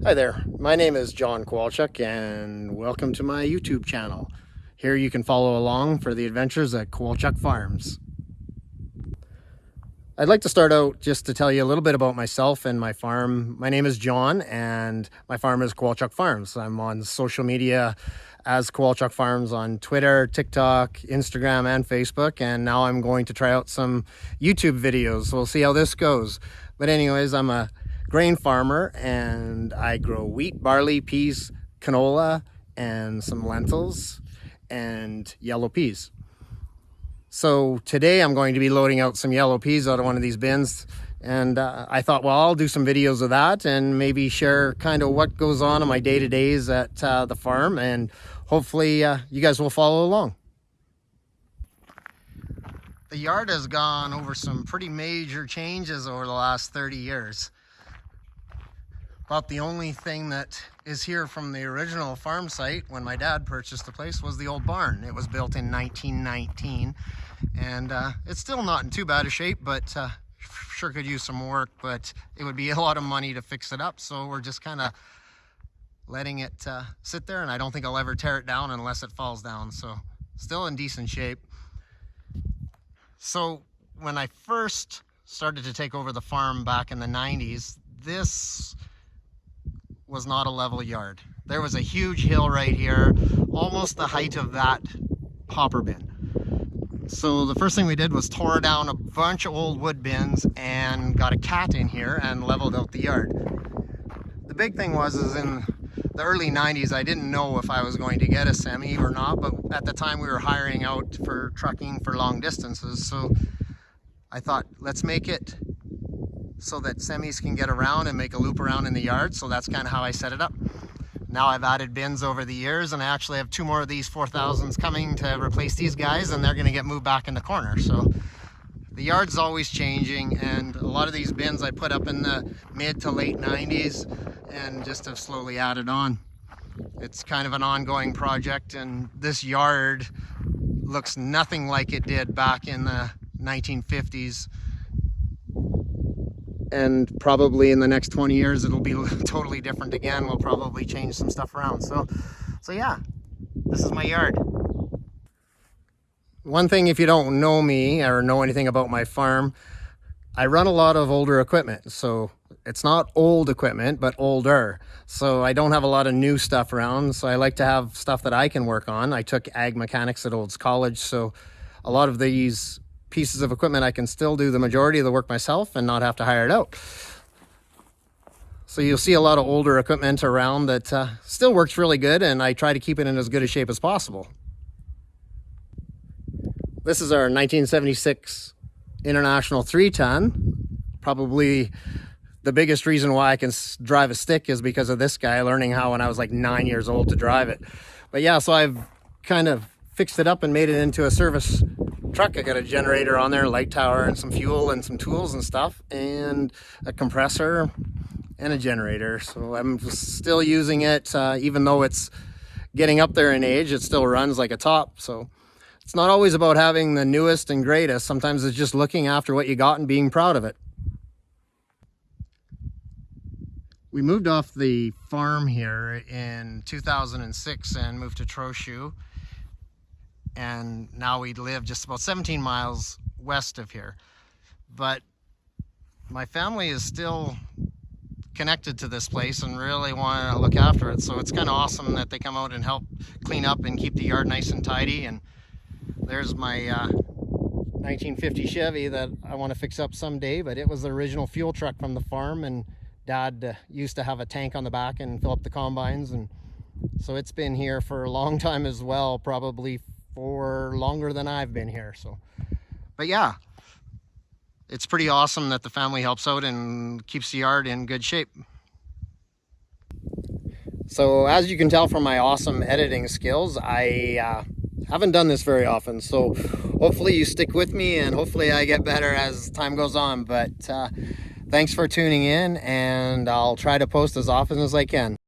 Hi there, my name is John Kowalchuk and welcome to my YouTube channel. Here you can follow along for the adventures at Kowalchuk Farms. I'd like to start out just to tell you a little bit about myself and my farm. My name is John and my farm is Kowalchuk Farms. I'm on social media as Kowalchuk Farms on Twitter, TikTok, Instagram, and Facebook, and now I'm going to try out some YouTube videos. We'll see how this goes. But anyways, I'm a grain farmer and I grow wheat, barley, peas, canola, and some lentils and yellow peas. So today I'm going to be loading out some yellow peas out of one of these bins, and I thought, well, I'll do some videos of that and maybe share kind of what goes on in my day-to-days at the farm, and hopefully you guys will follow along. The yard has gone over some pretty major changes over the last 30 years. About the only thing that is here from the original farm site when my dad purchased the place was the old barn. It was built in 1919, and it's still not in too bad a shape, but sure could use some work, but it would be a lot of money to fix it up, so we're just kind of letting it sit there, and I don't think I'll ever tear it down unless it falls down, so still in decent shape. So when I first started to take over the farm back in the 90s, this was not a level yard. There was a huge hill right here, almost the height of that hopper bin. So the first thing we did was tore down a bunch of old wood bins and got a cat in here and leveled out the yard. The big thing was in the early 90s, I didn't know if I was going to get a semi or not, but at the time we were hiring out for trucking for long distances. So I thought, let's make it so that semis can get around and make a loop around in the yard. So that's kind of how I set it up. Now I've added bins over the years, and I actually have two more of these 4000s coming to replace these guys, and they're going to get moved back in the corner. So the yard's always changing, and a lot of these bins I put up in the mid to late 90s and just have slowly added on. It's kind of an ongoing project, and this yard looks nothing like it did back in the 1950s. And probably in the next 20 years it'll be totally different again. We'll probably change some stuff around. So yeah, this is my yard. One thing, if you don't know me or know anything about my farm, I run a lot of older equipment. So it's not old equipment, but older. So I don't have a lot of new stuff around. So I like to have stuff that I can work on. I took ag mechanics at Olds College. So a lot of these pieces of equipment I can still do the majority of the work myself and not have to hire it out. So you'll see a lot of older equipment around that still works really good, and I try to keep it in as good a shape as possible. This is our 1976 International 3-ton. Probably the biggest reason why I can drive a stick is because of this guy, learning how when I was like 9 years old to drive it. But yeah, so I've kind of fixed it up and made it into a service truck. I got a generator on there, light tower, and some fuel and some tools and stuff, and a compressor and a generator. So I'm still using it, even though it's getting up there in age, it still runs like a top. So it's not always about having the newest and greatest. Sometimes it's just looking after what you got and being proud of it. We moved off the farm here in 2006 and moved to Trochu. And now we live just about 17 miles west of here. But my family is still connected to this place and really want to look after it. So it's kind of awesome that they come out and help clean up and keep the yard nice and tidy. And there's my 1950 Chevy that I want to fix up someday, but it was the original fuel truck from the farm, and Dad used to have a tank on the back and fill up the combines. And so it's been here for a long time as well, probably for longer than I've been here. So, but yeah, it's pretty awesome that the family helps out and keeps the yard in good shape. So as you can tell from my awesome editing skills, I haven't done this very often. So hopefully you stick with me, and hopefully I get better as time goes on. But thanks for tuning in, and I'll try to post as often as I can.